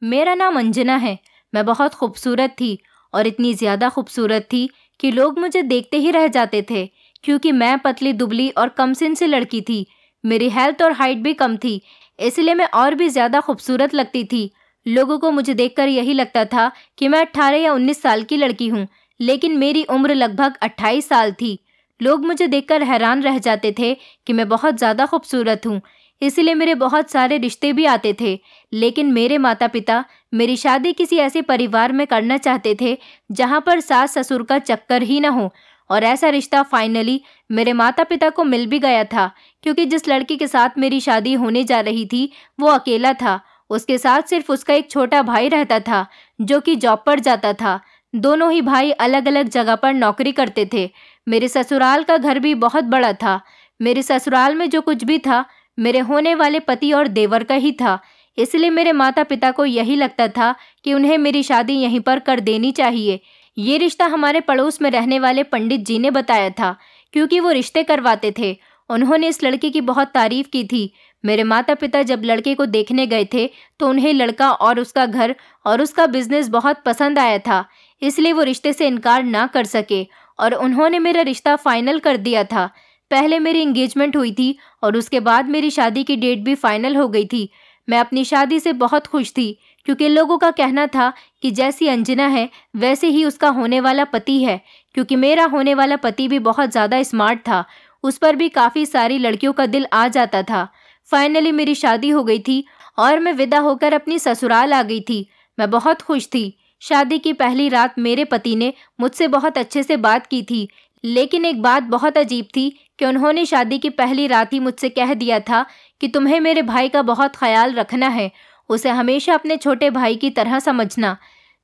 मेरा नाम अंजना है। मैं बहुत खूबसूरत थी और इतनी ज़्यादा खूबसूरत थी कि लोग मुझे देखते ही रह जाते थे, क्योंकि मैं पतली दुबली और कमसिन सी लड़की थी। मेरी हेल्थ और हाइट भी कम थी, इसलिए मैं और भी ज़्यादा खूबसूरत लगती थी। लोगों को मुझे देखकर यही लगता था कि मैं 18 या 19 साल की लड़की हूँ, लेकिन मेरी उम्र लगभग 28 साल थी। लोग मुझे देखकर हैरान रह जाते थे कि मैं बहुत ज़्यादा खूबसूरत हूँ, इसलिए मेरे बहुत सारे रिश्ते भी आते थे। लेकिन मेरे माता पिता मेरी शादी किसी ऐसे परिवार में करना चाहते थे जहाँ पर सास ससुर का चक्कर ही न हो, और ऐसा रिश्ता फाइनली मेरे माता पिता को मिल भी गया था, क्योंकि जिस लड़की के साथ मेरी शादी होने जा रही थी वो अकेला था। उसके साथ सिर्फ उसका एक छोटा भाई रहता था जो कि जॉब पर जाता था। दोनों ही भाई अलग अलग जगह पर नौकरी करते थे। मेरे ससुराल का घर भी बहुत बड़ा था। मेरे ससुराल में जो कुछ भी था मेरे होने वाले पति और देवर का ही था, इसलिए मेरे माता पिता को यही लगता था कि उन्हें मेरी शादी यहीं पर कर देनी चाहिए। ये रिश्ता हमारे पड़ोस में रहने वाले पंडित जी ने बताया था, क्योंकि वो रिश्ते करवाते थे। उन्होंने इस लड़के की बहुत तारीफ की थी। मेरे माता पिता जब लड़के को देखने गए थे तो उन्हें लड़का और उसका घर और उसका बिजनेस बहुत पसंद आया था, इसलिए वो रिश्ते से इनकार ना कर सके और उन्होंने मेरा रिश्ता फाइनल कर दिया था। पहले मेरी एंगेजमेंट हुई थी और उसके बाद मेरी शादी की डेट भी फाइनल हो गई थी। मैं अपनी शादी से बहुत खुश थी, क्योंकि लोगों का कहना था कि जैसी अंजना है वैसे ही उसका होने वाला पति है, क्योंकि मेरा होने वाला पति भी बहुत ज़्यादा स्मार्ट था। उस पर भी काफ़ी सारी लड़कियों का दिल आ जाता था। फाइनली मेरी शादी हो गई थी और मैं विदा होकर अपनी ससुराल आ गई थी। मैं बहुत खुश थी। शादी की पहली रात मेरे पति ने मुझसे बहुत अच्छे से बात की थी, लेकिन एक बात बहुत अजीब थी कि उन्होंने शादी की पहली रात ही मुझसे कह दिया था कि तुम्हें मेरे भाई का बहुत ख्याल रखना है, उसे हमेशा अपने छोटे भाई की तरह समझना।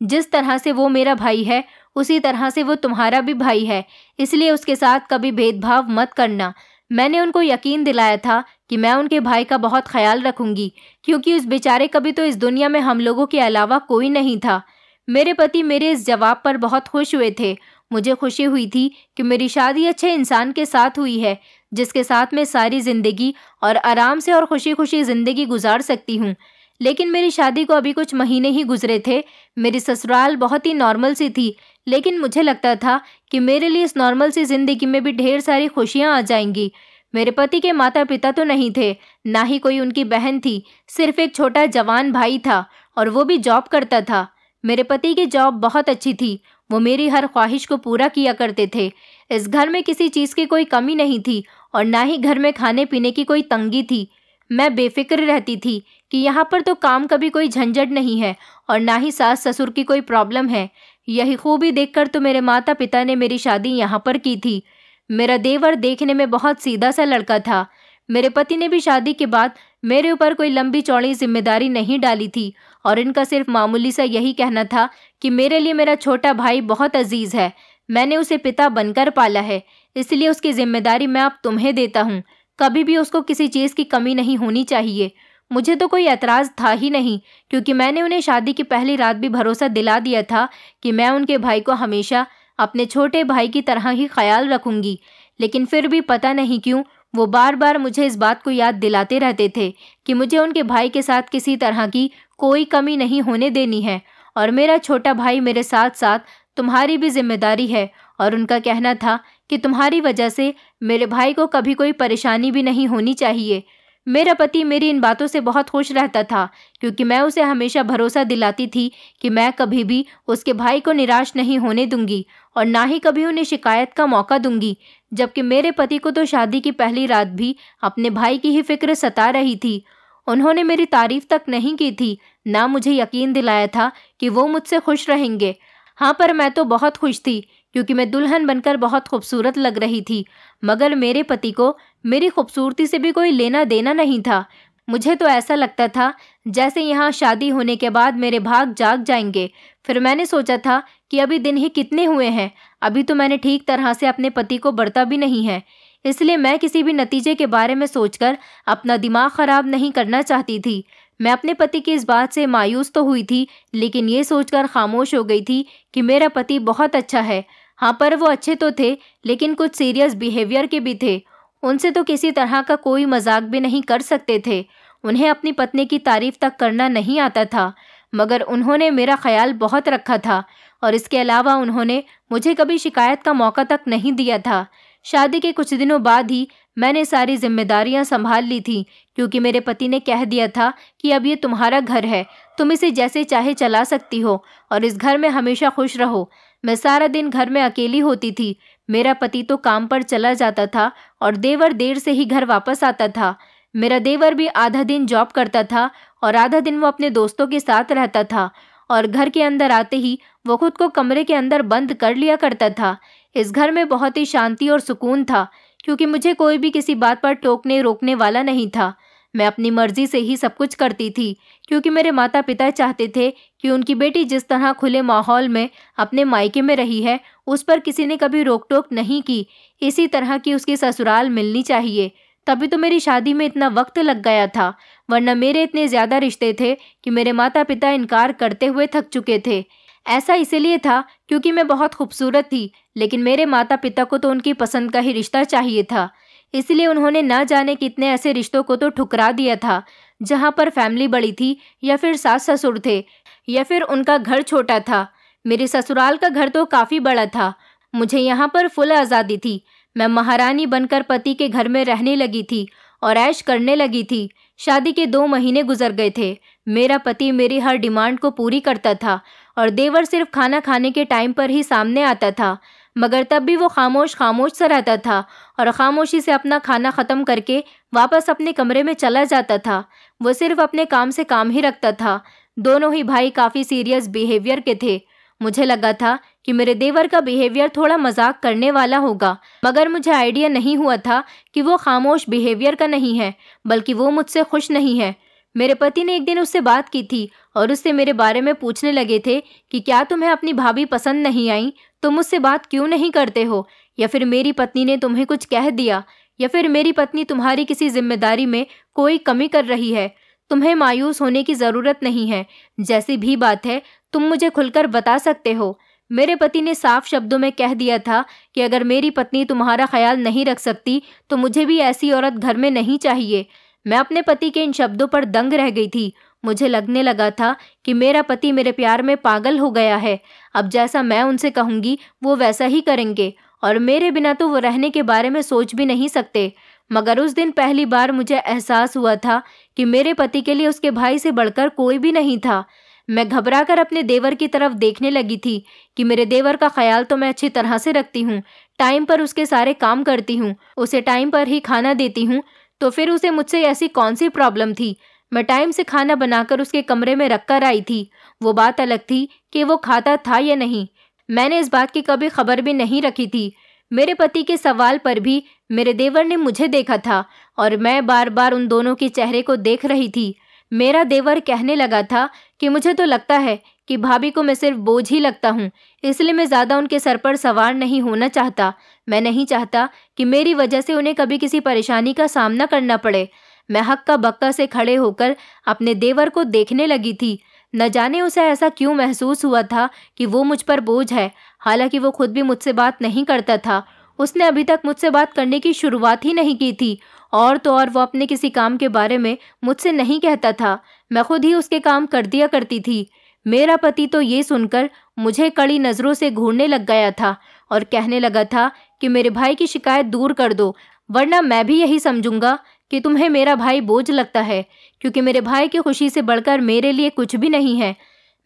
जिस तरह से वो मेरा भाई है उसी तरह से वो तुम्हारा भी भाई है, इसलिए उसके साथ कभी भेदभाव मत करना। मैंने उनको यकीन दिलाया था कि मैं उनके भाई का बहुत ख्याल रखूंगी, क्योंकि उस बेचारे कभी तो इस दुनिया में हम लोगों के अलावा कोई नहीं था। मेरे पति मेरे इस जवाब पर बहुत खुश हुए थे। मुझे खुशी हुई थी कि मेरी शादी अच्छे इंसान के साथ हुई है, जिसके साथ मैं सारी ज़िंदगी और आराम से और खुशी खुशी ज़िंदगी गुजार सकती हूँ। लेकिन मेरी शादी को अभी कुछ महीने ही गुजरे थे। मेरी ससुराल बहुत ही नॉर्मल सी थी, लेकिन मुझे लगता था कि मेरे लिए इस नॉर्मल सी ज़िंदगी में भी ढेर सारी खुशियाँ आ जाएंगी। मेरे पति के माता पिता तो नहीं थे, ना ही कोई उनकी बहन थी, सिर्फ एक छोटा जवान भाई था और वो भी जॉब करता था। मेरे पति की जॉब बहुत अच्छी थी, वो मेरी हर ख्वाहिश को पूरा किया करते थे। इस घर में किसी चीज़ की कोई कमी नहीं थी और ना ही घर में खाने पीने की कोई तंगी थी। मैं बेफिक्र रहती थी कि यहाँ पर तो काम का भी कोई झंझट नहीं है और ना ही सास ससुर की कोई प्रॉब्लम है। यही खूबी देखकर तो मेरे माता पिता ने मेरी शादी यहाँ पर की थी। मेरा देवर देखने में बहुत सीधा सा लड़का था। मेरे पति ने भी शादी के बाद मेरे ऊपर कोई लंबी चौड़ी जिम्मेदारी नहीं डाली थी और इनका सिर्फ मामूली सा यही कहना था कि मेरे लिए मेरा छोटा भाई बहुत अजीज है, मैंने उसे पिता बनकर पाला है, इसलिए उसकी जिम्मेदारी मैं अब तुम्हें देता हूँ। कभी भी उसको किसी चीज़ की कमी नहीं होनी चाहिए। मुझे तो कोई एतराज़ था ही नहीं, क्योंकि मैंने उन्हें शादी की पहली रात भी भरोसा दिला दिया था कि मैं उनके भाई को हमेशा अपने छोटे भाई की तरह ही ख्याल रखूंगी। लेकिन फिर भी पता नहीं क्यों वो बार बार मुझे इस बात को याद दिलाते रहते थे कि मुझे उनके भाई के साथ किसी तरह की कोई कमी नहीं होने देनी है, और मेरा छोटा भाई मेरे साथ साथ तुम्हारी भी जिम्मेदारी है। और उनका कहना था कि तुम्हारी वजह से मेरे भाई को कभी कोई परेशानी भी नहीं होनी चाहिए। मेरा पति मेरी इन बातों से बहुत खुश रहता था, क्योंकि मैं उसे हमेशा भरोसा दिलाती थी कि मैं कभी भी उसके भाई को निराश नहीं होने दूंगी और ना ही कभी उन्हें शिकायत का मौका दूंगी। जबकि मेरे पति को तो शादी की पहली रात भी अपने भाई की ही फिक्र सता रही थी। उन्होंने मेरी तारीफ तक नहीं की थी, ना मुझे यकीन दिलाया था कि वो मुझसे खुश रहेंगे। हाँ, पर मैं तो बहुत खुश थी, क्योंकि मैं दुल्हन बनकर बहुत खूबसूरत लग रही थी। मगर मेरे पति को मेरी खूबसूरती से भी कोई लेना देना नहीं था। मुझे तो ऐसा लगता था जैसे यहाँ शादी होने के बाद मेरे भाग जाग जाएंगे। फिर मैंने सोचा था कि अभी दिन ही कितने हुए हैं, अभी तो मैंने ठीक तरह से अपने पति को बरता भी नहीं है। इसलिए मैं किसी भी नतीजे के बारे में सोचकर अपना दिमाग खराब नहीं करना चाहती थी। मैं अपने पति की इस बात से मायूस तो हुई थी, लेकिन ये सोचकर खामोश हो गई थी कि मेरा पति बहुत अच्छा है। हाँ, पर वो अच्छे तो थे, लेकिन कुछ सीरियस बिहेवियर के भी थे। उनसे तो किसी तरह का कोई मजाक भी नहीं कर सकते थे। उन्हें अपनी पत्नी की तारीफ तक करना नहीं आता था। मगर उन्होंने मेरा ख्याल बहुत रखा था और इसके अलावा उन्होंने मुझे कभी शिकायत का मौका तक नहीं दिया था। शादी के कुछ दिनों बाद ही मैंने सारी जिम्मेदारियां संभाल ली थी, क्योंकि मेरे पति ने कह दिया था कि अब ये तुम्हारा घर है, तुम इसे जैसे चाहे चला सकती हो और इस घर में हमेशा खुश रहो। मैं सारा दिन घर में अकेली होती थी। मेरा पति तो काम पर चला जाता था और देवर देर से ही घर वापस आता था। मेरा देवर भी आधा दिन जॉब करता था और आधा दिन वो अपने दोस्तों के साथ रहता था और घर के अंदर आते ही वो खुद को कमरे के अंदर बंद कर लिया करता था। इस घर में बहुत ही शांति और सुकून था, क्योंकि मुझे कोई भी किसी बात पर टोकने रोकने वाला नहीं था। मैं अपनी मर्जी से ही सब कुछ करती थी, क्योंकि मेरे माता पिता चाहते थे कि उनकी बेटी जिस तरह खुले माहौल में अपने मायके में रही है, उस पर किसी ने कभी रोक टोक नहीं की। इसी तरह की उसकी ससुराल मिलनी चाहिए। तभी तो मेरी शादी में इतना वक्त लग गया था, वरना मेरे इतने ज़्यादा रिश्ते थे कि मेरे माता पिता इनकार करते हुए थक चुके थे। ऐसा इसलिए था क्योंकि मैं बहुत खूबसूरत थी, लेकिन मेरे माता पिता को तो उनकी पसंद का ही रिश्ता चाहिए था। इसलिए उन्होंने ना जाने कितने ऐसे रिश्तों को तो ठुकरा दिया था, जहाँ पर फैमिली बड़ी थी या फिर सास ससुर थे या फिर उनका घर छोटा था। मेरे ससुराल का घर तो काफ़ी बड़ा था। मुझे यहाँ पर फुल आज़ादी थी। मैं महारानी बनकर पति के घर में रहने लगी थी और ऐश करने लगी थी। शादी के 2 महीने गुजर गए थे। मेरा पति मेरी हर डिमांड को पूरी करता था और देवर सिर्फ खाना खाने के टाइम पर ही सामने आता था, मगर तब भी वो खामोश खामोश सा रहता था और खामोशी से अपना खाना ख़त्म करके वापस अपने कमरे में चला जाता था। वो सिर्फ अपने काम से काम ही रखता था। दोनों ही भाई काफ़ी सीरियस बिहेवियर के थे। मुझे लगा था कि मेरे देवर का बिहेवियर थोड़ा मजाक करने वाला होगा, मगर मुझे आइडिया नहीं हुआ था कि वो खामोश बिहेवियर का नहीं है, बल्कि वो मुझसे खुश नहीं है। मेरे पति ने एक दिन उससे बात की थी और उससे मेरे बारे में पूछने लगे थे कि क्या तुम्हें अपनी भाभी पसंद नहीं आई, तुम मुझसे बात क्यों नहीं करते हो, या फिर मेरी पत्नी ने तुम्हें कुछ कह दिया, या फिर मेरी पत्नी तुम्हारी किसी जिम्मेदारी में कोई कमी कर रही है। तुम्हें मायूस होने की ज़रूरत नहीं है। जैसी भी बात है तुम मुझे खुलकर बता सकते हो। मेरे पति ने साफ शब्दों में कह दिया था कि अगर मेरी पत्नी तुम्हारा ख्याल नहीं रख सकती तो मुझे भी ऐसी औरत घर में नहीं चाहिए। मैं अपने पति के इन शब्दों पर दंग रह गई थी। मुझे लगने लगा था कि मेरा पति मेरे प्यार में पागल हो गया है। अब जैसा मैं उनसे कहूँगी वो वैसा ही करेंगे और मेरे बिना तो वो रहने के बारे में सोच भी नहीं सकते। मगर उस दिन पहली बार मुझे एहसास हुआ था कि मेरे पति के लिए उसके भाई से बढ़कर कोई भी नहीं था। मैं घबराकर अपने देवर की तरफ देखने लगी थी कि मेरे देवर का ख्याल तो मैं अच्छी तरह से रखती हूँ, टाइम पर उसके सारे काम करती हूँ, उसे टाइम पर ही खाना देती हूँ, तो फिर उसे मुझसे ऐसी कौन सी प्रॉब्लम थी। मैं टाइम से खाना बनाकर उसके कमरे में रख कर आई थी। वो बात अलग थी कि वो खाता था या नहीं। मैंने इस बात की कभी खबर भी नहीं रखी थी। मेरे पति के सवाल पर भी मेरे देवर ने मुझे देखा था और मैं बार बार उन दोनों के चेहरे को देख रही थी। मेरा देवर कहने लगा था कि मुझे तो लगता है कि भाभी को मैं सिर्फ बोझ ही लगता हूँ, इसलिए मैं ज़्यादा उनके सर पर सवार नहीं होना चाहता। मैं नहीं चाहता कि मेरी वजह से उन्हें कभी किसी परेशानी का सामना करना पड़े। मैं हक्का बक्का से खड़े होकर अपने देवर को देखने लगी थी। न जाने उसे ऐसा क्यों महसूस हुआ था कि वो मुझ पर बोझ है, हालांकि वो खुद भी मुझसे बात नहीं करता था। उसने अभी तक मुझसे बात करने की शुरुआत ही नहीं की थी, और तो और वो अपने किसी काम के बारे में मुझसे नहीं कहता था। मैं खुद ही उसके काम कर दिया करती थी। मेरा पति तो ये सुनकर मुझे कड़ी नज़रों से घूरने लग गया था और कहने लगा था कि मेरे भाई की शिकायत दूर कर दो, वरना मैं भी यही समझूंगा कि तुम्हें मेरा भाई बोझ लगता है, क्योंकि मेरे भाई की खुशी से बढ़कर मेरे लिए कुछ भी नहीं है।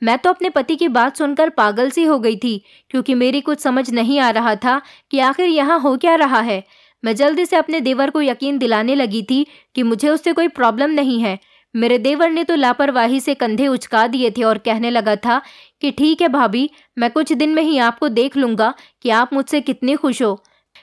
मैं तो अपने पति की बात सुनकर पागल सी हो गई थी, क्योंकि मेरी कुछ समझ नहीं आ रहा था कि आखिर यहाँ हो क्या रहा है। मैं जल्दी से अपने देवर को यकीन दिलाने लगी थी कि मुझे उससे कोई प्रॉब्लम नहीं है। मेरे देवर ने तो लापरवाही से कंधे उचका दिए थे और कहने लगा था कि ठीक है भाभी, मैं कुछ दिन में ही आपको देख लूँगा कि आप मुझसे कितनी खुश हो।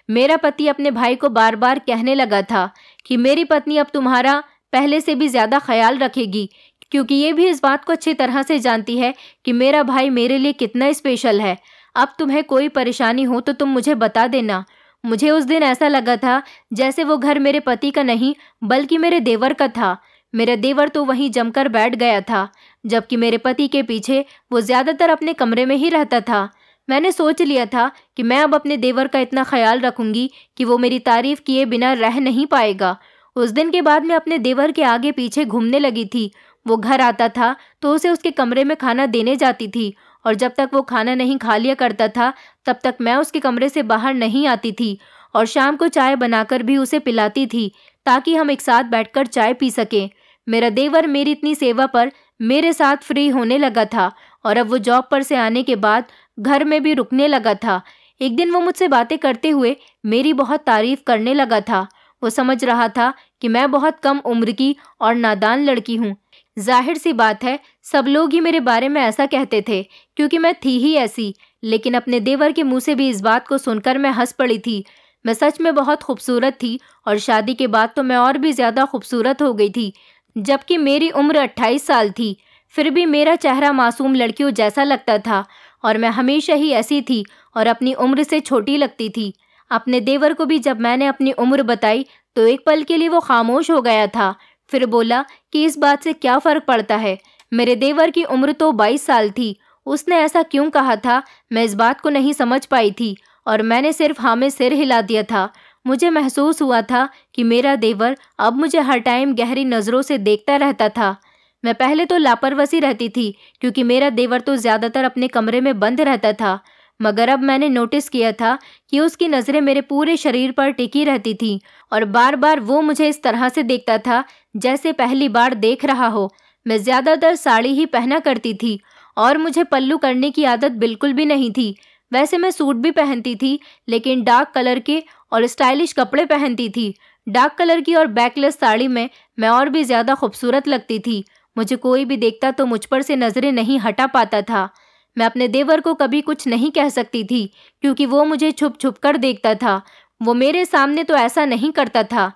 मेरा पति अपने भाई को बार बार कहने लगा था कि मेरी पत्नी अब तुम्हारा पहले से भी ज़्यादा ख्याल रखेगी, क्योंकि ये भी इस बात को अच्छी तरह से जानती है कि मेरा भाई मेरे लिए कितना स्पेशल है। अब तुम्हें कोई परेशानी हो तो तुम मुझे बता देना। मुझे उस दिन ऐसा लगा था जैसे वो घर मेरे पति का नहीं बल्कि मेरे देवर का था। मेरा देवर तो वहीं जमकर बैठ गया था, जबकि मेरे पति के पीछे वो ज़्यादातर अपने कमरे में ही रहता था। मैंने सोच लिया था कि मैं अब अपने देवर का इतना ख्याल रखूंगी कि वो मेरी तारीफ किए बिना रह नहीं पाएगा। उस दिन के बाद मैं अपने देवर के आगे पीछे घूमने लगी थी। वो घर आता था तो उसे उसके कमरे में खाना देने जाती थी, और जब तक वो खाना नहीं खा लिया करता था तब तक मैं उसके कमरे से बाहर नहीं आती थी, और शाम को चाय बनाकर भी उसे पिलाती थी ताकि हम एक साथ बैठकर चाय पी सकें। मेरा देवर मेरी इतनी सेवा पर मेरे साथ फ्री होने लगा था, और अब वो जॉब पर से आने के बाद घर में भी रुकने लगा था। एक दिन वो मुझसे बातें करते हुए मेरी बहुत तारीफ करने लगा था। वो समझ रहा था कि मैं बहुत कम उम्र की और नादान लड़की हूँ। जाहिर सी बात है, सब लोग ही मेरे बारे में ऐसा कहते थे क्योंकि मैं थी ही ऐसी, लेकिन अपने देवर के मुंह से भी इस बात को सुनकर मैं हंस पड़ी थी। मैं सच में बहुत खूबसूरत थी, और शादी के बाद तो मैं और भी ज़्यादा खूबसूरत हो गई थी। जबकि मेरी उम्र 28 साल थी, फिर भी मेरा चेहरा मासूम लड़कियों जैसा लगता था, और मैं हमेशा ही ऐसी थी और अपनी उम्र से छोटी लगती थी। अपने देवर को भी जब मैंने अपनी उम्र बताई तो एक पल के लिए वो खामोश हो गया था। फिर बोला कि इस बात से क्या फ़र्क पड़ता है, मेरे देवर की उम्र तो 22 साल थी। उसने ऐसा क्यों कहा था, मैं इस बात को नहीं समझ पाई थी, और मैंने सिर्फ हाँ में सिर हिला दिया था। मुझे महसूस हुआ था कि मेरा देवर अब मुझे हर टाइम गहरी नज़रों से देखता रहता था। मैं पहले तो लापरवाही सी रहती थी क्योंकि मेरा देवर तो ज़्यादातर अपने कमरे में बंद रहता था, मगर अब मैंने नोटिस किया था कि उसकी नज़रें मेरे पूरे शरीर पर टिकी रहती थीं, और बार बार वो मुझे इस तरह से देखता था जैसे पहली बार देख रहा हो। मैं ज़्यादातर साड़ी ही पहना करती थी, और मुझे पल्लू करने की आदत बिल्कुल भी नहीं थी। वैसे मैं सूट भी पहनती थी, लेकिन डार्क कलर के और स्टाइलिश कपड़े पहनती थी। डार्क कलर की और बैकलेस साड़ी में मैं और भी ज़्यादा खूबसूरत लगती थी। मुझे कोई भी देखता तो मुझ पर से नज़रें नहीं हटा पाता था। मैं अपने देवर को कभी कुछ नहीं कह सकती थी क्योंकि वो मुझे छुप छुप कर देखता था। वो मेरे सामने तो ऐसा नहीं करता था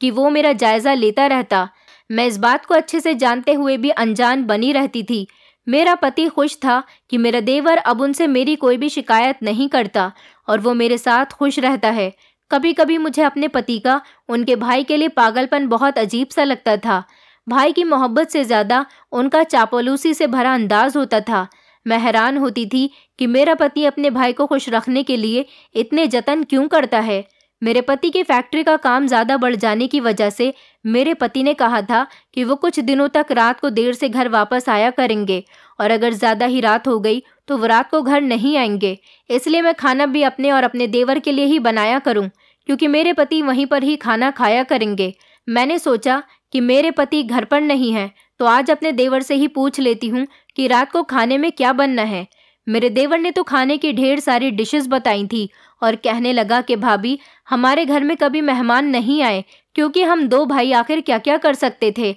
कि वो मेरा जायज़ा लेता रहता। मैं इस बात को अच्छे से जानते हुए भी अनजान बनी रहती थी। मेरा पति खुश था कि मेरा देवर अब उनसे मेरी कोई भी शिकायत नहीं करता, और वो मेरे साथ खुश रहता है। कभी कभी मुझे अपने पति का उनके भाई के लिए पागलपन बहुत अजीब सा लगता था। भाई की मोहब्बत से ज़्यादा उनका चापलूसी से भरा अंदाज होता था। मैं हैरान होती थी कि मेरा पति अपने भाई को खुश रखने के लिए इतने जतन क्यों करता है। मेरे पति की फैक्ट्री का काम ज़्यादा बढ़ जाने की वजह से मेरे पति ने कहा था कि वो कुछ दिनों तक रात को देर से घर वापस आया करेंगे, और अगर ज़्यादा ही रात हो गई तो वो रात को घर नहीं आएंगे। इसलिए मैं खाना भी अपने और अपने देवर के लिए ही बनाया करूं, क्योंकि मेरे पति वहीं पर ही खाना खाया करेंगे। मैंने सोचा कि मेरे पति घर पर नहीं हैं, तो आज अपने देवर से ही पूछ लेती हूँ कि रात को खाने में क्या बनना है। मेरे देवर ने तो खाने की ढेर सारी डिशेस बताई थी, और कहने लगा कि भाभी, हमारे घर में कभी मेहमान नहीं आए क्योंकि हम दो भाई आखिर क्या क्या कर सकते थे।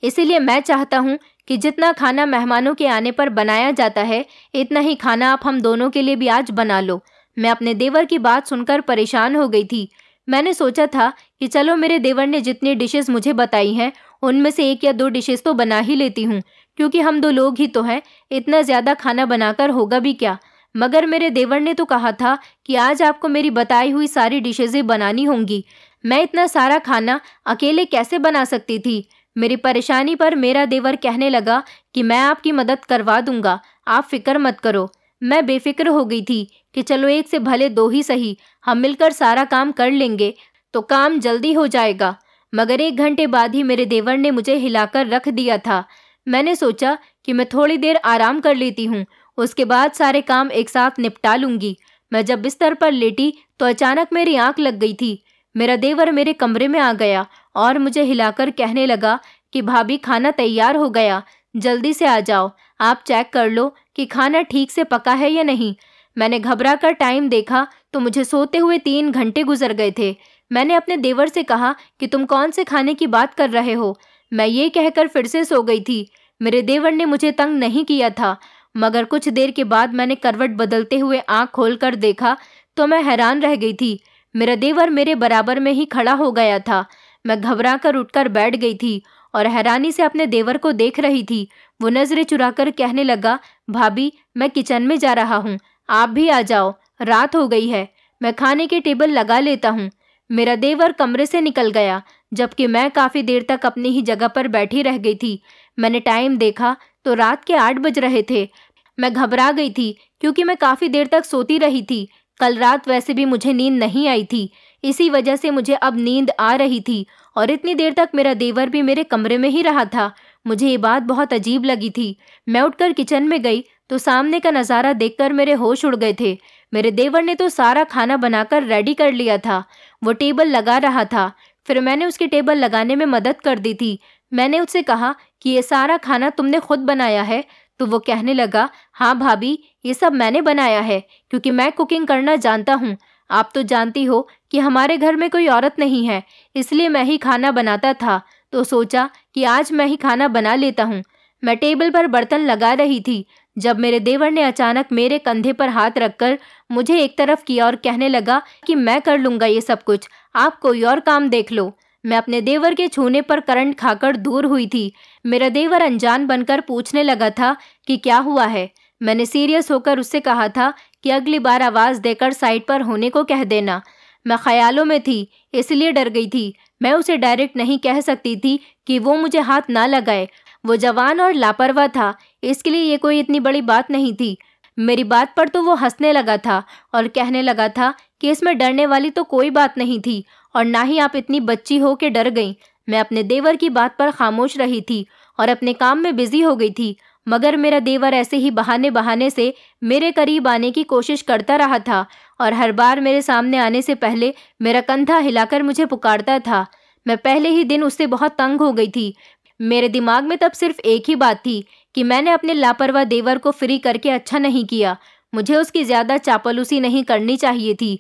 इसीलिए मैं चाहता हूँ कि जितना खाना मेहमानों के आने पर बनाया जाता है, इतना ही खाना आप हम दोनों के लिए भी आज बना लो। मैं अपने देवर की बात सुनकर परेशान हो गई थी। मैंने सोचा था कि चलो मेरे देवर ने जितनी डिशेस मुझे बताई हैं उनमें से 1 या 2 डिशेस तो बना ही लेती हूँ, क्योंकि हम 2 लोग ही तो हैं, इतना ज़्यादा खाना बनाकर होगा भी क्या। मगर मेरे देवर ने तो कहा था कि आज आपको मेरी बताई हुई सारी डिशेज़ें बनानी होंगी। मैं इतना सारा खाना अकेले कैसे बना सकती थी। मेरी परेशानी पर मेरा देवर कहने लगा कि मैं आपकी मदद करवा दूंगा, आप फिक्र मत करो। मैं बेफिक्र हो गई थी कि चलो 1 से भले 2 ही सही, हम मिलकर सारा काम कर लेंगे तो काम जल्दी हो जाएगा। मगर 1 घंटे बाद ही मेरे देवर ने मुझे हिलाकर रख दिया था। मैंने सोचा कि मैं थोड़ी देर आराम कर लेती हूँ, उसके बाद सारे काम एक साथ निपटा लूँगी। मैं जब बिस्तर पर लेटी तो अचानक मेरी आंख लग गई थी। मेरा देवर मेरे कमरे में आ गया और मुझे हिलाकर कहने लगा कि भाभी, खाना तैयार हो गया, जल्दी से आ जाओ, आप चेक कर लो कि खाना ठीक से पका है या नहीं। मैंने घबरा कर टाइम देखा तो मुझे सोते हुए 3 घंटे गुजर गए थे। मैंने अपने देवर से कहा कि तुम कौन से खाने की बात कर रहे हो। मैं ये कहकर फिर से सो गई थी। मेरे देवर ने मुझे तंग नहीं किया था, मगर कुछ देर के बाद मैंने करवट बदलते हुए आंख खोलकर देखा तो मैं हैरान रह गई थी। मेरा देवर मेरे बराबर में ही खड़ा हो गया था। मैं घबरा कर उठकर बैठ गई थी और हैरानी से अपने देवर को देख रही थी। वो नजरें चुराकर कहने लगा, भाभी, मैं किचन में जा रहा हूँ, आप भी आ जाओ, रात हो गई है, मैं खाने की टेबल लगा लेता हूँ। मेरा देवर कमरे से निकल गया, जबकि मैं काफ़ी देर तक अपनी ही जगह पर बैठी रह गई थी। मैंने टाइम देखा तो रात के 8 बज रहे थे। मैं घबरा गई थी क्योंकि मैं काफ़ी देर तक सोती रही थी। कल रात वैसे भी मुझे नींद नहीं आई थी, इसी वजह से मुझे अब नींद आ रही थी, और इतनी देर तक मेरा देवर भी मेरे कमरे में ही रहा था। मुझे ये बात बहुत अजीब लगी थी। मैं उठकर किचन में गई तो सामने का नज़ारा देखकर मेरे होश उड़ गए थे। मेरे देवर ने तो सारा खाना बनाकर रेडी कर लिया था। वो टेबल लगा रहा था। फिर मैंने उसकी टेबल लगाने में मदद कर दी थी। मैंने उससे कहा कि ये सारा खाना तुमने खुद बनाया है? तो वो कहने लगा, हाँ भाभी, ये सब मैंने बनाया है क्योंकि मैं कुकिंग करना जानता हूँ। आप तो जानती हो कि हमारे घर में कोई औरत नहीं है, इसलिए मैं ही खाना बनाता था, तो सोचा कि आज मैं ही खाना बना लेता हूँ। मैं टेबल पर बर्तन लगा रही थी जब मेरे देवर ने अचानक मेरे कंधे पर हाथ रखकर मुझे एक तरफ किया और कहने लगा कि मैं कर लूँगा ये सब कुछ, आप कोई और काम देख लो। मैं अपने देवर के छूने पर करंट खाकर दूर हुई थी। मेरा देवर अनजान बनकर पूछने लगा था कि क्या हुआ है। मैंने सीरियस होकर उससे कहा था कि अगली बार आवाज़ देकर साइड पर होने को कह देना। मैं ख्यालों में थी, इसलिए डर गई थी। मैं उसे डायरेक्ट नहीं कह सकती थी कि वो मुझे हाथ ना लगाए। वो जवान और लापरवाह था, इसके लिए ये कोई इतनी बड़ी बात नहीं थी। मेरी बात पर तो वो हंसने लगा था और कहने लगा था कि इसमें डरने वाली तो कोई बात नहीं थी और ना ही आप इतनी बच्ची हो के डर गई। मैं अपने देवर की बात पर खामोश रही थी और अपने काम में बिजी हो गई थी, मगर मेरा देवर ऐसे ही बहाने बहाने से मेरे करीब आने की कोशिश करता रहा था और हर बार मेरे सामने आने से पहले मेरा कंधा हिलाकर मुझे पुकारता था। मैं पहले ही दिन उससे बहुत तंग हो गई थी। मेरे दिमाग में तब सिर्फ एक ही बात थी कि मैंने अपने लापरवाह देवर को फ्री करके अच्छा नहीं किया। मुझे उसकी ज़्यादा चापलूसी नहीं करनी चाहिए थी,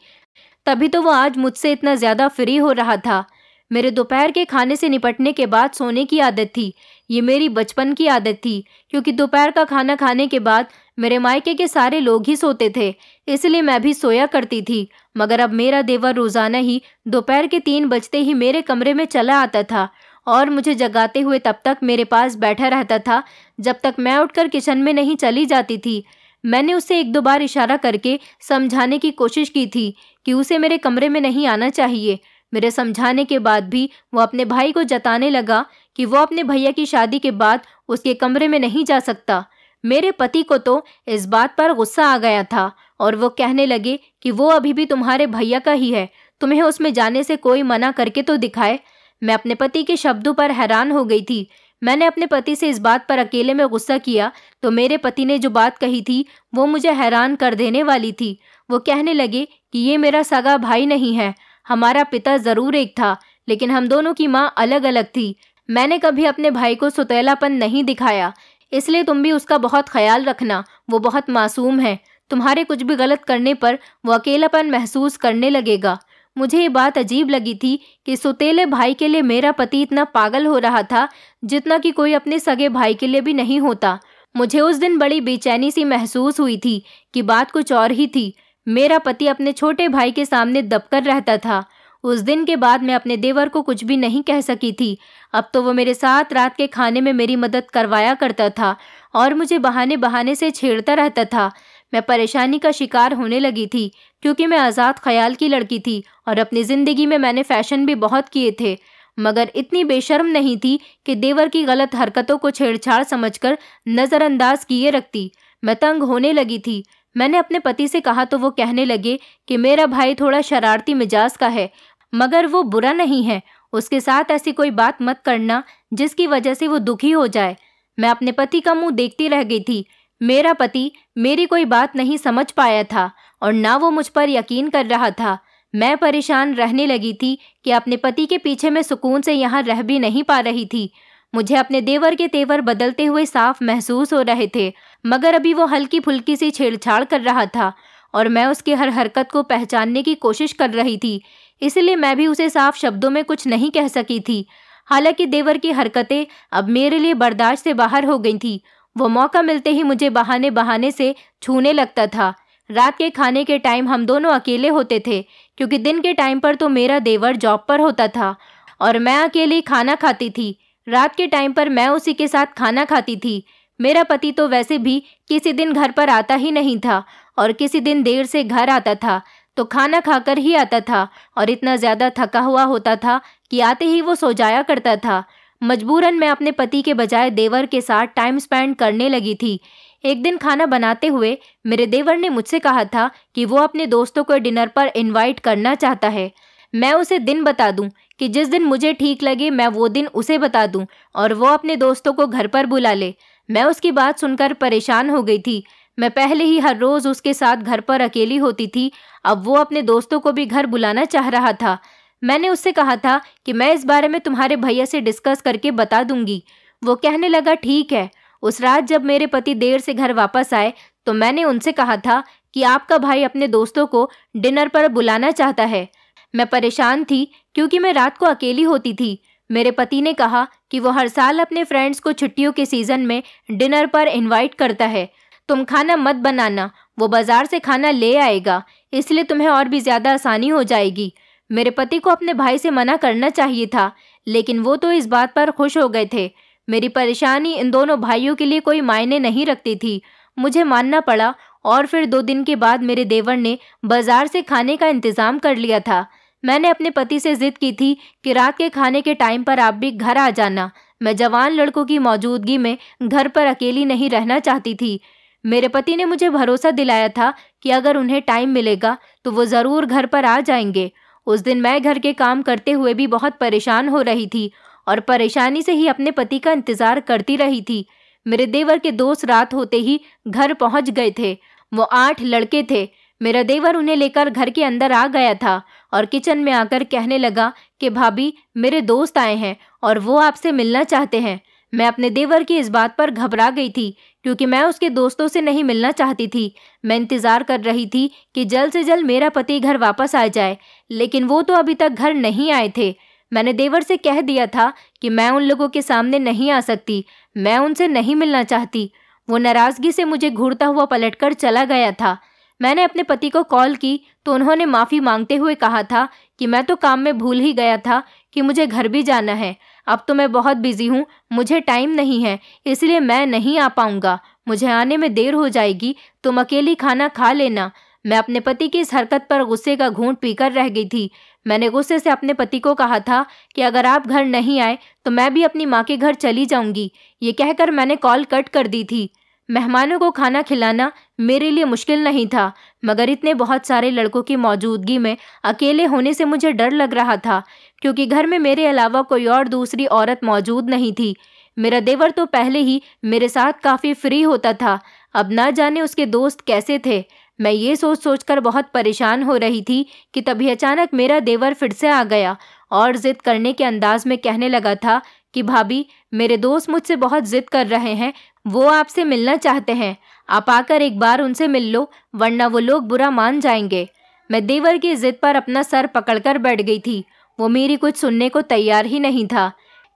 तभी तो वो आज मुझसे इतना ज़्यादा फ्री हो रहा था। मेरे दोपहर के खाने से निपटने के बाद सोने की आदत थी। ये मेरी बचपन की आदत थी, क्योंकि दोपहर का खाना खाने के बाद मेरे मायके के सारे लोग ही सोते थे, इसलिए मैं भी सोया करती थी। मगर अब मेरा देवर रोज़ाना ही दोपहर के 3 बजते ही मेरे कमरे में चला आता था और मुझे जगाते हुए तब तक मेरे पास बैठा रहता था जब तक मैं उठकर किचन में नहीं चली जाती थी। मैंने उसे 1-2 बार इशारा करके समझाने की कोशिश की थी कि उसे मेरे कमरे में नहीं आना चाहिए। मेरे समझाने के बाद भी वो अपने भाई को जताने लगा कि वो अपने भैया की शादी के बाद उसके कमरे में नहीं जा सकता। मेरे पति को तो इस बात पर गुस्सा आ गया था और वो कहने लगे कि वो अभी भी तुम्हारे भैया का ही है, तुम्हें उसमें जाने से कोई मना करके तो दिखाए। मैं अपने पति के शब्दों पर हैरान हो गई थी। मैंने अपने पति से इस बात पर अकेले में गुस्सा किया तो मेरे पति ने जो बात कही थी वो मुझे हैरान कर देने वाली थी। वो कहने लगे कि ये मेरा सगा भाई नहीं है, हमारा पिता ज़रूर एक था, लेकिन हम दोनों की माँ अलग अलग थी। मैंने कभी अपने भाई को सौतेलापन नहीं दिखाया, इसलिए तुम भी उसका बहुत ख्याल रखना। वो बहुत मासूम है, तुम्हारे कुछ भी गलत करने पर वो अकेलापन महसूस करने लगेगा। मुझे ये बात अजीब लगी थी कि सौतेले भाई के लिए मेरा पति इतना पागल हो रहा था जितना कि कोई अपने सगे भाई के लिए भी नहीं होता। मुझे उस दिन बड़ी बेचैनी सी महसूस हुई थी कि बात कुछ और ही थी। मेरा पति अपने छोटे भाई के सामने दबकर रहता था। उस दिन के बाद मैं अपने देवर को कुछ भी नहीं कह सकी थी। अब तो वो मेरे साथ रात के खाने में मेरी मदद करवाया करता था और मुझे बहाने बहाने से छेड़ता रहता था। मैं परेशानी का शिकार होने लगी थी क्योंकि मैं आज़ाद ख्याल की लड़की थी और अपनी ज़िंदगी में मैंने फ़ैशन भी बहुत किए थे, मगर इतनी बेशर्म नहीं थी कि देवर की गलत हरकतों को छेड़छाड़ समझकर नज़रअंदाज किए रखती। मैं तंग होने लगी थी। मैंने अपने पति से कहा तो वो कहने लगे कि मेरा भाई थोड़ा शरारती मिजाज का है, मगर वो बुरा नहीं है। उसके साथ ऐसी कोई बात मत करना जिसकी वजह से वो दुखी हो जाए। मैं अपने पति का मुंह देखती रह गई थी। मेरा पति मेरी कोई बात नहीं समझ पाया था और ना वो मुझ पर यकीन कर रहा था। मैं परेशान रहने लगी थी कि अपने पति के पीछे मैं सुकून से यहाँ रह भी नहीं पा रही थी। मुझे अपने देवर के तेवर बदलते हुए साफ महसूस हो रहे थे, मगर अभी वो हल्की फुल्की सी छेड़छाड़ कर रहा था और मैं उसकी हर हरकत को पहचानने की कोशिश कर रही थी, इसलिए मैं भी उसे साफ शब्दों में कुछ नहीं कह सकी थी। हालांकि देवर की हरकतें अब मेरे लिए बर्दाश्त से बाहर हो गई थी। वो मौका मिलते ही मुझे बहाने बहाने से छूने लगता था। रात के खाने के टाइम हम दोनों अकेले होते थे, क्योंकि दिन के टाइम पर तो मेरा देवर जॉब पर होता था और मैं अकेले खाना खाती थी। रात के टाइम पर मैं उसी के साथ खाना खाती थी। मेरा पति तो वैसे भी किसी दिन घर पर आता ही नहीं था और किसी दिन देर से घर आता था तो खाना खाकर ही आता था और इतना ज़्यादा थका हुआ होता था कि आते ही वो सो जाया करता था। मजबूरन मैं अपने पति के बजाय देवर के साथ टाइम स्पेंड करने लगी थी। एक दिन खाना बनाते हुए मेरे देवर ने मुझसे कहा था कि वो अपने दोस्तों को डिनर पर इनवाइट करना चाहता है। मैं उसे दिन बता दूं कि जिस दिन मुझे ठीक लगे मैं वो दिन उसे बता दूं और वो अपने दोस्तों को घर पर बुला ले। मैं उसकी बात सुनकर परेशान हो गई थी। मैं पहले ही हर रोज उसके साथ घर पर अकेली होती थी, अब वो अपने दोस्तों को भी घर बुलाना चाह रहा था। मैंने उससे कहा था कि मैं इस बारे में तुम्हारे भैया से डिस्कस करके बता दूंगी। वो कहने लगा ठीक है। उस रात जब मेरे पति देर से घर वापस आए तो मैंने उनसे कहा था कि आपका भाई अपने दोस्तों को डिनर पर बुलाना चाहता है। मैं परेशान थी क्योंकि मैं रात को अकेली होती थी। मेरे पति ने कहा कि वो हर साल अपने फ्रेंड्स को छुट्टियों के सीजन में डिनर पर इनवाइट करता है। तुम खाना मत बनाना, वो बाजार से खाना ले आएगा, इसलिए तुम्हें और भी ज्यादा आसानी हो जाएगी। मेरे पति को अपने भाई से मना करना चाहिए था, लेकिन वो तो इस बात पर खुश हो गए थे। मेरी परेशानी इन दोनों भाइयों के लिए कोई मायने नहीं रखती थी। मुझे मानना पड़ा और फिर 2 दिन के बाद मेरे देवर ने बाजार से खाने का इंतजाम कर लिया था। मैंने अपने पति से जिद की थी कि रात के खाने के टाइम पर आप भी घर आ जाना। मैं जवान लड़कों की मौजूदगी में घर पर अकेली नहीं रहना चाहती थी। मेरे पति ने मुझे भरोसा दिलाया था कि अगर उन्हें टाइम मिलेगा तो वो ज़रूर घर पर आ जाएंगे। उस दिन मैं घर के काम करते हुए भी बहुत परेशान हो रही थी और परेशानी से ही अपने पति का इंतज़ार करती रही थी। मेरे देवर के दोस्त रात होते ही घर पहुंच गए थे। वो 8 लड़के थे। मेरा देवर उन्हें लेकर घर के अंदर आ गया था और किचन में आकर कहने लगा कि भाभी, मेरे दोस्त आए हैं और वो आपसे मिलना चाहते हैं। मैं अपने देवर की इस बात पर घबरा गई थी क्योंकि मैं उसके दोस्तों से नहीं मिलना चाहती थी। मैं इंतज़ार कर रही थी कि जल्द से जल्द मेरा पति घर वापस आ जाए, लेकिन वो तो अभी तक घर नहीं आए थे। मैंने देवर से कह दिया था कि मैं उन लोगों के सामने नहीं आ सकती, मैं उनसे नहीं मिलना चाहती। वो नाराज़गी से मुझे घूरता हुआ पलटकर चला गया था। मैंने अपने पति को कॉल की तो उन्होंने माफ़ी मांगते हुए कहा था कि मैं तो काम में भूल ही गया था कि मुझे घर भी जाना है। अब तो मैं बहुत बिजी हूँ, मुझे टाइम नहीं है, इसलिए मैं नहीं आ पाऊँगा। मुझे आने में देर हो जाएगी, तुम अकेली खाना खा लेना। मैं अपने पति की इस हरकत पर गुस्से का घूंट पीकर रह गई थी। मैंने गुस्से से अपने पति को कहा था कि अगर आप घर नहीं आए तो मैं भी अपनी माँ के घर चली जाऊंगी। ये कहकर मैंने कॉल कट कर दी थी। मेहमानों को खाना खिलाना मेरे लिए मुश्किल नहीं था, मगर इतने बहुत सारे लड़कों की मौजूदगी में अकेले होने से मुझे डर लग रहा था क्योंकि घर में मेरे अलावा कोई और दूसरी औरत मौजूद नहीं थी। मेरा देवर तो पहले ही मेरे साथ काफ़ी फ्री होता था, अब ना जाने उसके दोस्त कैसे थे। मैं ये सोच सोचकर बहुत परेशान हो रही थी कि तभी अचानक मेरा देवर फिर से आ गया और ज़िद करने के अंदाज में कहने लगा था कि भाभी, मेरे दोस्त मुझसे बहुत ज़िद कर रहे हैं, वो आपसे मिलना चाहते हैं, आप आकर एक बार उनसे मिल लो, वरना वो लोग बुरा मान जाएंगे। मैं देवर की ज़िद पर अपना सर पकड़कर बैठ गई थी। वो मेरी कुछ सुनने को तैयार ही नहीं था।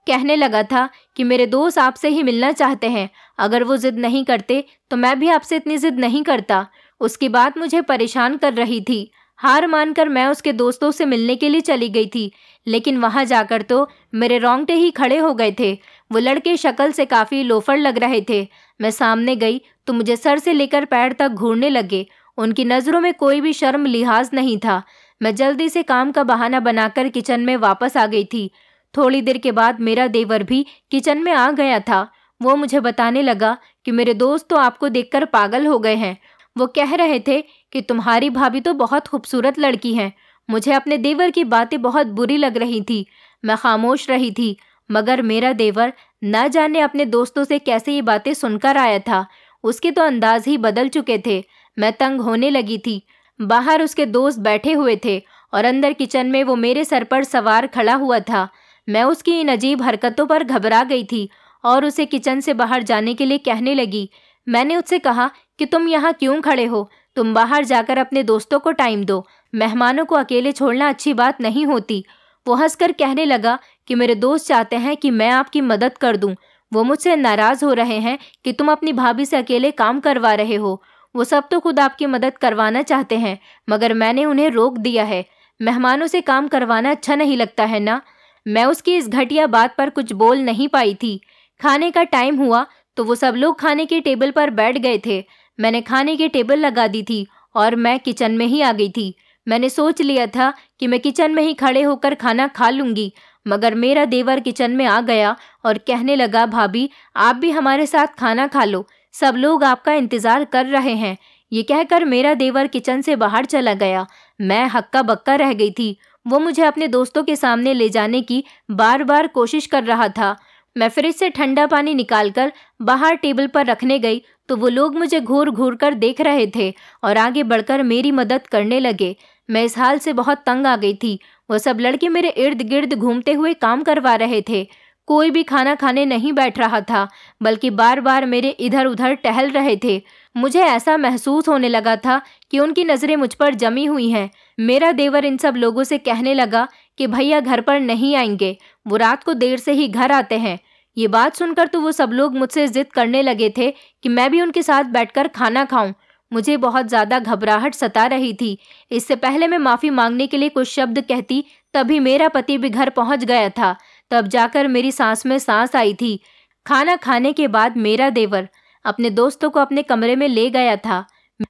कहने लगा था कि मेरे दोस्त आपसे ही मिलना चाहते हैं, अगर वो ज़िद नहीं करते तो मैं भी आपसे इतनी ज़िद नहीं करता। उसकी बात मुझे परेशान कर रही थी। हार मानकर मैं उसके दोस्तों से मिलने के लिए चली गई थी, लेकिन वहां जाकर तो मेरे रोंगटे ही खड़े हो गए थे। वो लड़के शक्ल से काफ़ी लोफर लग रहे थे। मैं सामने गई तो मुझे सर से लेकर पैर तक घूरने लगे। उनकी नज़रों में कोई भी शर्म लिहाज नहीं था। मैं जल्दी से काम का बहाना बनाकर किचन में वापस आ गई थी। थोड़ी देर के बाद मेरा देवर भी किचन में आ गया था। वो मुझे बताने लगा कि मेरे दोस्त तो आपको देखकर पागल हो गए हैं। वो कह रहे थे कि तुम्हारी भाभी तो बहुत खूबसूरत लड़की है। मुझे अपने देवर की बातें बहुत बुरी लग रही थी। मैं खामोश रही थी, मगर मेरा देवर न जाने अपने दोस्तों से कैसे ये बातें सुनकर आया था। उसके तो अंदाज ही बदल चुके थे। मैं तंग होने लगी थी। बाहर उसके दोस्त बैठे हुए थे और अंदर किचन में वो मेरे सर पर सवार खड़ा हुआ था। मैं उसकी इन अजीब हरकतों पर घबरा गई थी और उसे किचन से बाहर जाने के लिए कहने लगी। मैंने उससे कहा कि तुम यहाँ क्यों खड़े हो, तुम बाहर जाकर अपने दोस्तों को टाइम दो, मेहमानों को अकेले छोड़ना अच्छी बात नहीं होती। वो हंसकर कहने लगा कि मेरे दोस्त चाहते हैं कि मैं आपकी मदद कर दूं। वो मुझसे नाराज़ हो रहे हैं कि तुम अपनी भाभी से अकेले काम करवा रहे हो। वो सब तो खुद आपकी मदद करवाना चाहते हैं, मगर मैंने उन्हें रोक दिया है। मेहमानों से काम करवाना अच्छा नहीं लगता है ना। मैं उसकी इस घटिया बात पर कुछ बोल नहीं पाई थी। खाने का टाइम हुआ तो वो सब लोग खाने के टेबल पर बैठ गए थे। मैंने खाने की टेबल लगा दी थी और मैं किचन में ही आ गई थी। मैंने सोच लिया था कि मैं किचन में ही खड़े होकर खाना खा लूँगी, मगर मेरा देवर किचन में आ गया और कहने लगा, भाभी आप भी हमारे साथ खाना खा लो, सब लोग आपका इंतज़ार कर रहे हैं। ये कहकर मेरा देवर किचन से बाहर चला गया। मैं हक्का बक्का रह गई थी। वो मुझे अपने दोस्तों के सामने ले जाने की बार बार कोशिश कर रहा था। मैं फ्रिज से ठंडा पानी निकालकर बाहर टेबल पर रखने गई तो वो लोग मुझे घूर घूर कर देख रहे थे और आगे बढ़कर मेरी मदद करने लगे। मैं इस हाल से बहुत तंग आ गई थी। वो सब लड़के मेरे इर्द गिर्द घूमते हुए काम करवा रहे थे। कोई भी खाना खाने नहीं बैठ रहा था, बल्कि बार बार मेरे इधर उधर टहल रहे थे। मुझे ऐसा महसूस होने लगा था कि उनकी नज़रें मुझ पर जमी हुई हैं। मेरा देवर इन सब लोगों से कहने लगा कि भैया घर पर नहीं आएंगे, वो रात को देर से ही घर आते हैं। ये बात सुनकर तो वो सब लोग मुझसे जिद करने लगे थे कि मैं भी उनके साथ बैठकर खाना खाऊं। मुझे बहुत ज़्यादा घबराहट सता रही थी। इससे पहले मैं माफ़ी मांगने के लिए कुछ शब्द कहती, तभी मेरा पति भी घर पहुंच गया था। तब जाकर मेरी सांस में सांस आई थी। खाना खाने के बाद मेरा देवर अपने दोस्तों को अपने कमरे में ले गया था।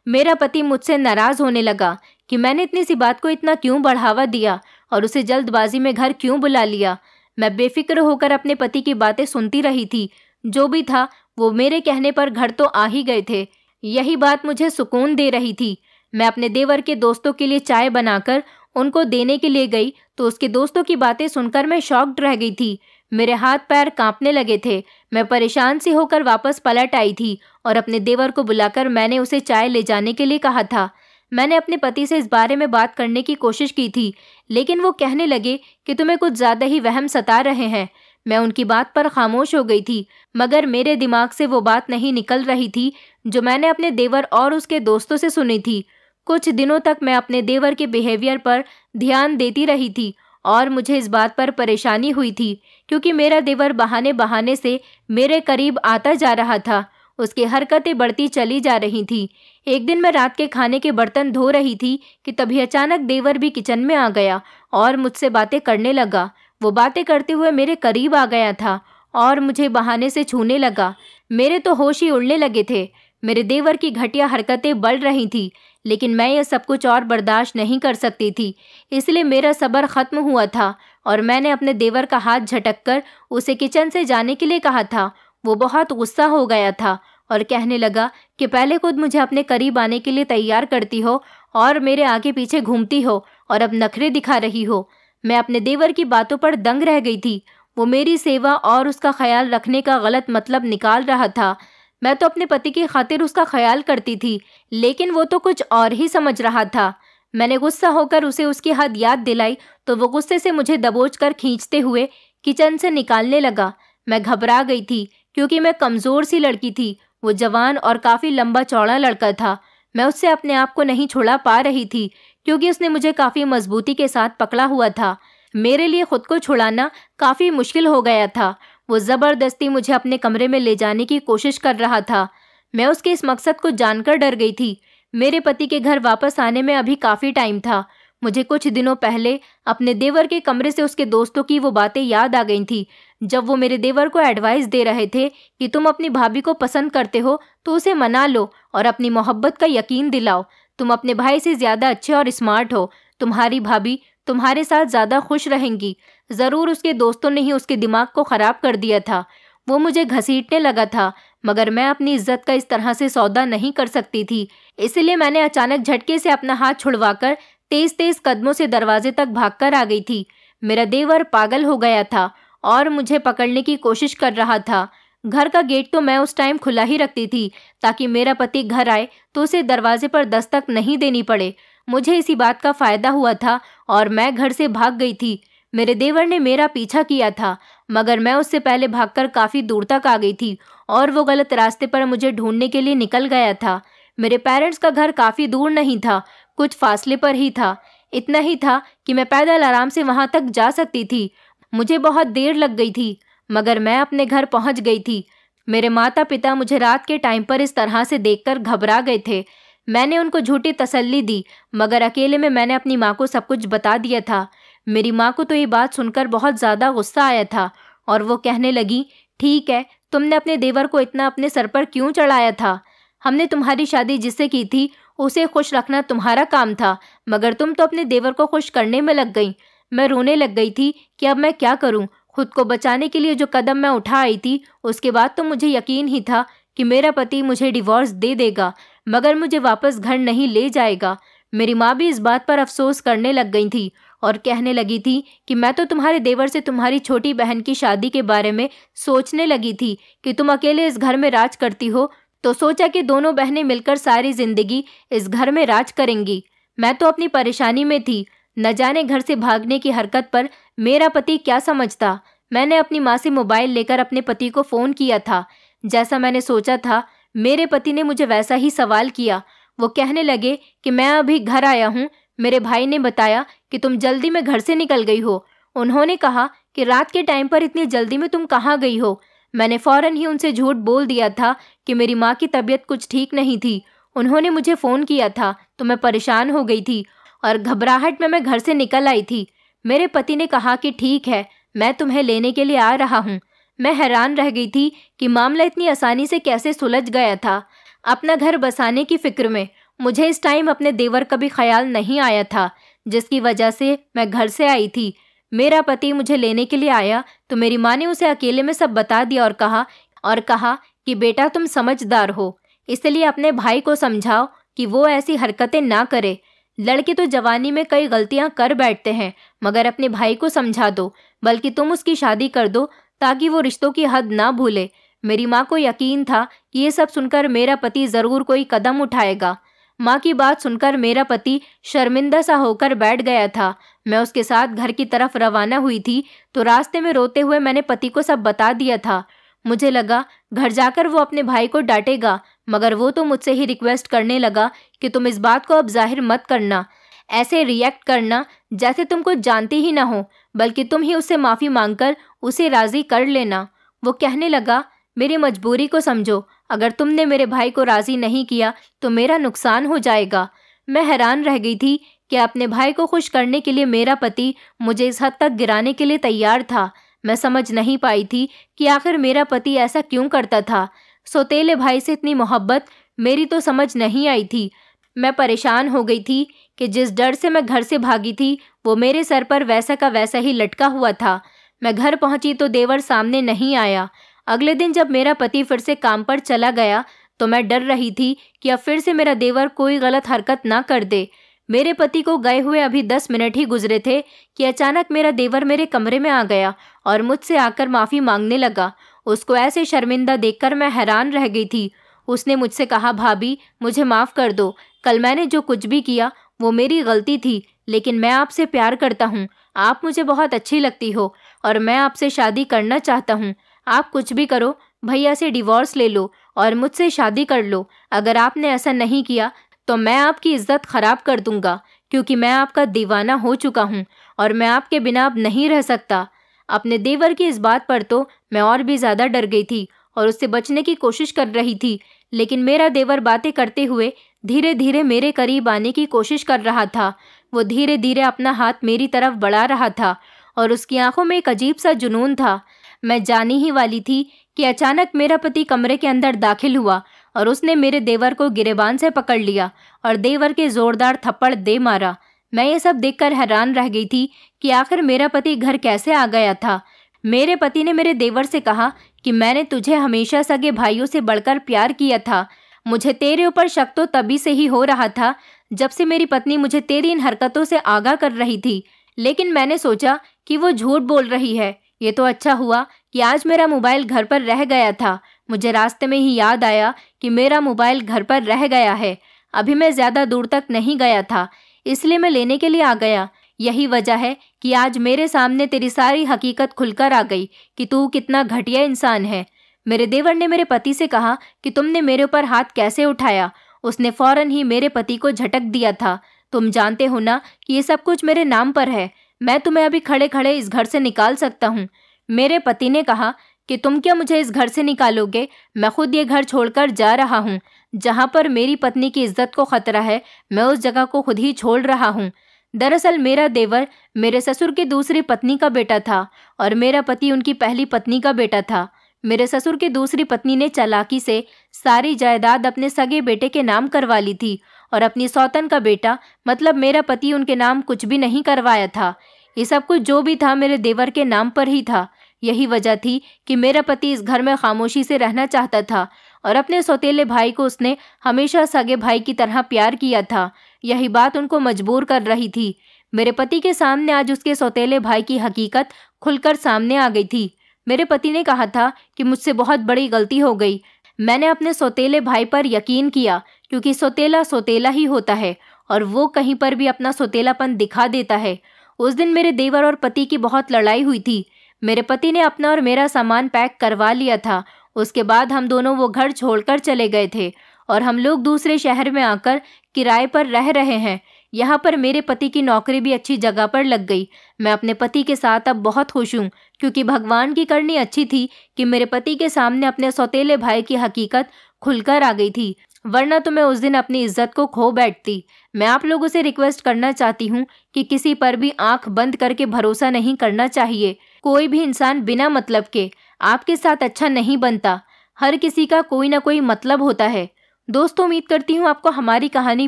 मेरा पति मुझसे नाराज़ होने लगा कि मैंने इतनी सी बात को इतना क्यों बढ़ावा दिया और उसे जल्दबाजी में घर क्यों बुला लिया। मैं बेफिक्र होकर अपने पति की बातें सुनती रही थी। जो भी था वो मेरे कहने पर घर तो आ ही गए थे। यही बात मुझे सुकून दे रही थी। मैं अपने देवर के दोस्तों के लिए चाय बनाकर उनको देने के लिए गई तो उसके दोस्तों की बातें सुनकर मैं शॉक्ड रह गई थी। मेरे हाथ पैर कांपने लगे थे। मैं परेशान सी होकर वापस पलट आई थी और अपने देवर को बुलाकर मैंने उसे चाय ले जाने के लिए कहा था। मैंने अपने पति से इस बारे में बात करने की कोशिश की थी, लेकिन वो कहने लगे कि तुम्हें कुछ ज़्यादा ही वहम सता रहे हैं। मैं उनकी बात पर खामोश हो गई थी, मगर मेरे दिमाग से वो बात नहीं निकल रही थी जो मैंने अपने देवर और उसके दोस्तों से सुनी थी। कुछ दिनों तक मैं अपने देवर के बिहेवियर पर ध्यान देती रही थी और मुझे इस बात पर परेशानी हुई थी क्योंकि मेरा देवर बहाने बहाने से मेरे करीब आता जा रहा था। उसकी हरकतें बढ़ती चली जा रही थी। एक दिन मैं रात के खाने के बर्तन धो रही थी कि तभी अचानक देवर भी किचन में आ गया और मुझसे बातें करने लगा। वो बातें करते हुए मेरे करीब आ गया था और मुझे बहाने से छूने लगा। मेरे तो होश ही उड़ने लगे थे। मेरे देवर की घटिया हरकतें बढ़ रही थी, लेकिन मैं यह सब कुछ और बर्दाश्त नहीं कर सकती थी। इसलिए मेरा सब्र खत्म हुआ था और मैंने अपने देवर का हाथ झटककर उसे किचन से जाने के लिए कहा था। वो बहुत गुस्सा हो गया था और कहने लगा कि पहले खुद मुझे अपने करीब आने के लिए तैयार करती हो और मेरे आगे पीछे घूमती हो और अब नखरे दिखा रही हो। मैं अपने देवर की बातों पर दंग रह गई थी। वो मेरी सेवा और उसका ख्याल रखने का गलत मतलब निकाल रहा था। मैं तो अपने पति की खातिर उसका ख्याल करती थी, लेकिन वो तो कुछ और ही समझ रहा था। मैंने गुस्सा होकर उसे उसकी हद याद दिलाई तो वो गुस्से से मुझे दबोच कर खींचते हुए किचन से निकालने लगा। मैं घबरा गई थी क्योंकि मैं कमज़ोर सी लड़की थी। वो जवान और काफ़ी लंबा चौड़ा लड़का था। मैं उससे अपने आप को नहीं छुड़ा पा रही थी क्योंकि उसने मुझे काफ़ी मजबूती के साथ पकड़ा हुआ था। मेरे लिए खुद को छुड़ाना काफ़ी मुश्किल हो गया था। वो ज़बरदस्ती मुझे अपने कमरे में ले जाने की कोशिश कर रहा था। मैं उसके इस मकसद को जानकर डर गई थी। मेरे पति के घर वापस आने में अभी काफ़ी टाइम था। मुझे कुछ दिनों पहले अपने देवर के कमरे से उसके दोस्तों की वो बातें याद आ गई थी, जब वो मेरे देवर को एडवाइस दे रहे थे कि तुम अपनी भाभी को पसंद करते हो तो उसे मना लो और अपनी मोहब्बत का यकीन दिलाओ। तुम अपने भाई से ज़्यादा अच्छे और स्मार्ट हो। तुम्हारी भाभी तुम्हारे साथ ज़्यादा खुश रहेंगी। ज़रूर उसके दोस्तों ने ही उसके दिमाग को ख़राब कर दिया था। वो मुझे घसीटने लगा था, मगर मैं अपनी इज्जत का इस तरह से सौदा नहीं कर सकती थी। इसलिए मैंने अचानक झटके से अपना हाथ छुड़वाकर तेज तेज कदमों से दरवाजे तक भागकर आ गई थी। मेरा देवर पागल हो गया था और मुझे पकड़ने की कोशिश कर रहा था। घर का गेट तो मैं उस टाइम खुला ही रखती थी ताकि मेरा पति घर आए तो उसे दरवाजे पर दस्तक नहीं देनी पड़े। मुझे इसी बात का फ़ायदा हुआ था और मैं घर से भाग गई थी। मेरे देवर ने मेरा पीछा किया था, मगर मैं उससे पहले भागकर काफ़ी दूर तक आ गई थी और वो गलत रास्ते पर मुझे ढूंढने के लिए निकल गया था। मेरे पेरेंट्स का घर काफ़ी दूर नहीं था, कुछ फासले पर ही था। इतना ही था कि मैं पैदल आराम से वहाँ तक जा सकती थी। मुझे बहुत देर लग गई थी, मगर मैं अपने घर पहुँच गई थी। मेरे माता पिता मुझे रात के टाइम पर इस तरह से देखकर घबरा गए थे। मैंने उनको झूठी तसल्ली दी, मगर अकेले में मैंने अपनी माँ को सब कुछ बता दिया था। मेरी माँ को तो ये बात सुनकर बहुत ज़्यादा गुस्सा आया था और वो कहने लगी, ठीक है, तुमने अपने देवर को इतना अपने सर पर क्यों चढ़ाया था? हमने तुम्हारी शादी जिससे की थी उसे खुश रखना तुम्हारा काम था, मगर तुम तो अपने देवर को खुश करने में लग गई। मैं रोने लग गई थी कि अब मैं क्या करूं। खुद को बचाने के लिए जो कदम मैं उठा आई थी, उसके बाद तो मुझे यकीन ही था कि मेरा पति मुझे डिवोर्स दे देगा, मगर मुझे वापस घर नहीं ले जाएगा। मेरी माँ भी इस बात पर अफसोस करने लग गई थी और कहने लगी थी कि मैं तो तुम्हारे देवर से तुम्हारी छोटी बहन की शादी के बारे में सोचने लगी थी कि तुम अकेले इस घर में राज करती हो, तो सोचा कि दोनों बहनें मिलकर सारी जिंदगी इस घर में राज करेंगी। मैं तो अपनी परेशानी में थी, न जाने घर से भागने की हरकत पर मेरा पति क्या समझता। मैंने अपनी माँ से मोबाइल लेकर अपने पति को फ़ोन किया था। जैसा मैंने सोचा था, मेरे पति ने मुझे वैसा ही सवाल किया। वो कहने लगे कि मैं अभी घर आया हूँ। मेरे भाई ने बताया कि तुम जल्दी में घर से निकल गई हो। उन्होंने कहा कि रात के टाइम पर इतनी जल्दी में तुम कहाँ गई हो। मैंने फ़ौरन ही उनसे झूठ बोल दिया था कि मेरी माँ की तबीयत कुछ ठीक नहीं थी। उन्होंने मुझे फ़ोन किया था तो मैं परेशान हो गई थी और घबराहट में मैं घर से निकल आई थी। मेरे पति ने कहा कि ठीक है, मैं तुम्हें लेने के लिए आ रहा हूँ। मैं हैरान रह गई थी कि मामला इतनी आसानी से कैसे सुलझ गया था। अपना घर बसाने की फिक्र में मुझे इस टाइम अपने देवर का भी ख्याल नहीं आया था, जिसकी वजह से मैं घर से आई थी। मेरा पति मुझे लेने के लिए आया तो मेरी माँ ने उसे अकेले में सब बता दिया और कहा कि बेटा तुम समझदार हो, इसलिए अपने भाई को समझाओ कि वो ऐसी हरकतें ना करे। लड़के तो जवानी में कई गलतियां कर बैठते हैं, मगर अपने भाई को समझा दो, बल्कि तुम उसकी शादी कर दो ताकि वो रिश्तों की हद ना भूले। मेरी माँ को यकीन था कि ये सब सुनकर मेरा पति ज़रूर कोई कदम उठाएगा। माँ की बात सुनकर मेरा पति शर्मिंदा सा होकर बैठ गया था। मैं उसके साथ घर की तरफ रवाना हुई थी तो रास्ते में रोते हुए मैंने पति को सब बता दिया था। मुझे लगा घर जाकर वो अपने भाई को डांटेगा, मगर वो तो मुझसे ही रिक्वेस्ट करने लगा कि तुम इस बात को अब जाहिर मत करना, ऐसे रिएक्ट करना जैसे तुम कुछ जानती ही ना हो, बल्कि तुम ही उससे माफ़ी मांगकर उसे राज़ी कर लेना। वो कहने लगा, मेरी मजबूरी को समझो, अगर तुमने मेरे भाई को राज़ी नहीं किया तो मेरा नुकसान हो जाएगा। मैं हैरान रह गई थी कि अपने भाई को खुश करने के लिए मेरा पति मुझे इस हद तक गिराने के लिए तैयार था। मैं समझ नहीं पाई थी कि आखिर मेरा पति ऐसा क्यों करता था। सौतेले भाई से इतनी मोहब्बत मेरी तो समझ नहीं आई थी। मैं परेशान हो गई थी कि जिस डर से मैं घर से भागी थी वो मेरे सर पर वैसा का वैसा ही लटका हुआ था। मैं घर पहुंची तो देवर सामने नहीं आया। अगले दिन जब मेरा पति फिर से काम पर चला गया तो मैं डर रही थी कि अब फिर से मेरा देवर कोई गलत हरकत ना कर दे। मेरे पति को गए हुए अभी 10 मिनट ही गुजरे थे कि अचानक मेरा देवर मेरे कमरे में आ गया और मुझसे आकर माफ़ी मांगने लगा। उसको ऐसे शर्मिंदा देखकर मैं हैरान रह गई थी। उसने मुझसे कहा, भाभी मुझे माफ़ कर दो, कल मैंने जो कुछ भी किया वो मेरी गलती थी, लेकिन मैं आपसे प्यार करता हूँ। आप मुझे बहुत अच्छी लगती हो और मैं आपसे शादी करना चाहता हूँ। आप कुछ भी करो, भैया से डिवोर्स ले लो और मुझसे शादी कर लो। अगर आपने ऐसा नहीं किया तो मैं आपकी इज्जत खराब कर दूंगा, क्योंकि मैं आपका दीवाना हो चुका हूँ और मैं आपके बिना अब नहीं रह सकता। अपने देवर की इस बात पर तो मैं और भी ज़्यादा डर गई थी और उससे बचने की कोशिश कर रही थी, लेकिन मेरा देवर बातें करते हुए धीरे धीरे मेरे करीब आने की कोशिश कर रहा था। वो धीरे धीरे अपना हाथ मेरी तरफ बढ़ा रहा था और उसकी आंखों में एक अजीब सा जुनून था। मैं जाने ही वाली थी कि अचानक मेरा पति कमरे के अंदर दाखिल हुआ और उसने मेरे देवर को गिरेबान से पकड़ लिया और देवर के जोरदार थप्पड़ दे मारा। मैं ये सब देखकर हैरान रह गई थी कि आखिर मेरा पति घर कैसे आ गया था। मेरे पति ने मेरे देवर से कहा कि मैंने तुझे हमेशा सगे भाइयों से बढ़कर प्यार किया था। मुझे तेरे ऊपर शक तो तभी से ही हो रहा था जब से मेरी पत्नी मुझे तेरी इन हरकतों से आगाह कर रही थी, लेकिन मैंने सोचा कि वो झूठ बोल रही है। ये तो अच्छा हुआ कि आज मेरा मोबाइल घर पर रह गया था। मुझे रास्ते में ही याद आया कि मेरा मोबाइल घर पर रह गया है। अभी मैं ज़्यादा दूर तक नहीं गया था, इसलिए मैं लेने के लिए आ गया। यही वजह है कि आज मेरे सामने तेरी सारी हकीकत खुलकर आ गई कि तू कितना घटिया इंसान है। मेरे देवर ने मेरे पति से कहा कि तुमने मेरे ऊपर हाथ कैसे उठाया। उसने फ़ौरन ही मेरे पति को झटक दिया था। तुम जानते हो ना कि ये सब कुछ मेरे नाम पर है। मैं तुम्हें अभी खड़े खड़े इस घर से निकाल सकता हूँ। मेरे पति ने कहा कि तुम क्या मुझे इस घर से निकालोगे? मैं खुद ये घर छोड़कर जा रहा हूँ। जहाँ पर मेरी पत्नी की इज्जत को खतरा है, मैं उस जगह को खुद ही छोड़ रहा हूँ। दरअसल मेरा देवर मेरे ससुर की दूसरी पत्नी का बेटा था और मेरा पति उनकी पहली पत्नी का बेटा था। मेरे ससुर की दूसरी पत्नी ने चालाकी से सारी जायदाद अपने सगे बेटे के नाम करवा ली थी और अपनी सौतन का बेटा मतलब मेरा पति उनके नाम कुछ भी नहीं करवाया था। ये सब कुछ जो भी था मेरे देवर के नाम पर ही था। यही वजह थी कि मेरा पति इस घर में खामोशी से रहना चाहता था और अपने सौतेले भाई को उसने हमेशा सगे भाई की तरह प्यार किया था। यही बात उनको मजबूर कर रही थी। मेरे पति के सामने आज उसके सौतेले भाई की हकीकत खुलकर सामने आ गई थी। मेरे पति ने कहा था कि मुझसे बहुत बड़ी गलती हो गई। मैंने अपने सौतेले भाई पर यकीन किया क्योंकि सौतेला सौतेला ही होता है और वो कहीं पर भी अपना सौतेलापन दिखा देता है। उस दिन मेरे देवर और पति की बहुत लड़ाई हुई थी। मेरे पति ने अपना और मेरा सामान पैक करवा लिया था। उसके बाद हम दोनों वो घर छोड़कर चले गए थे और हम लोग दूसरे शहर में आकर किराए पर रह रहे हैं। यहाँ पर मेरे पति की नौकरी भी अच्छी जगह पर लग गई। मैं अपने पति के साथ अब बहुत खुश हूँ क्योंकि भगवान की करनी अच्छी थी कि मेरे पति के सामने अपने सौतेले भाई की हकीकत खुलकर आ गई थी, वरना तो मैं उस दिन अपनी इज्जत को खो बैठती। मैं आप लोगों से रिक्वेस्ट करना चाहती हूँ कि किसी पर भी आंख बंद करके भरोसा नहीं करना चाहिए। कोई भी इंसान बिना मतलब के आपके साथ अच्छा नहीं बनता। हर किसी का कोई ना कोई मतलब होता है। दोस्तों, उम्मीद करती हूँ आपको हमारी कहानी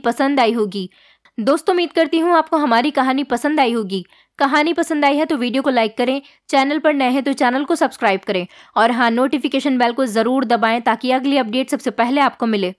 पसंद आई होगी। कहानी पसंद आई है तो वीडियो को लाइक करें, चैनल पर नए हैं तो चैनल को सब्सक्राइब करें और हाँ, नोटिफिकेशन बेल को ज़रूर दबाएं ताकि अगली अपडेट सबसे पहले आपको मिले।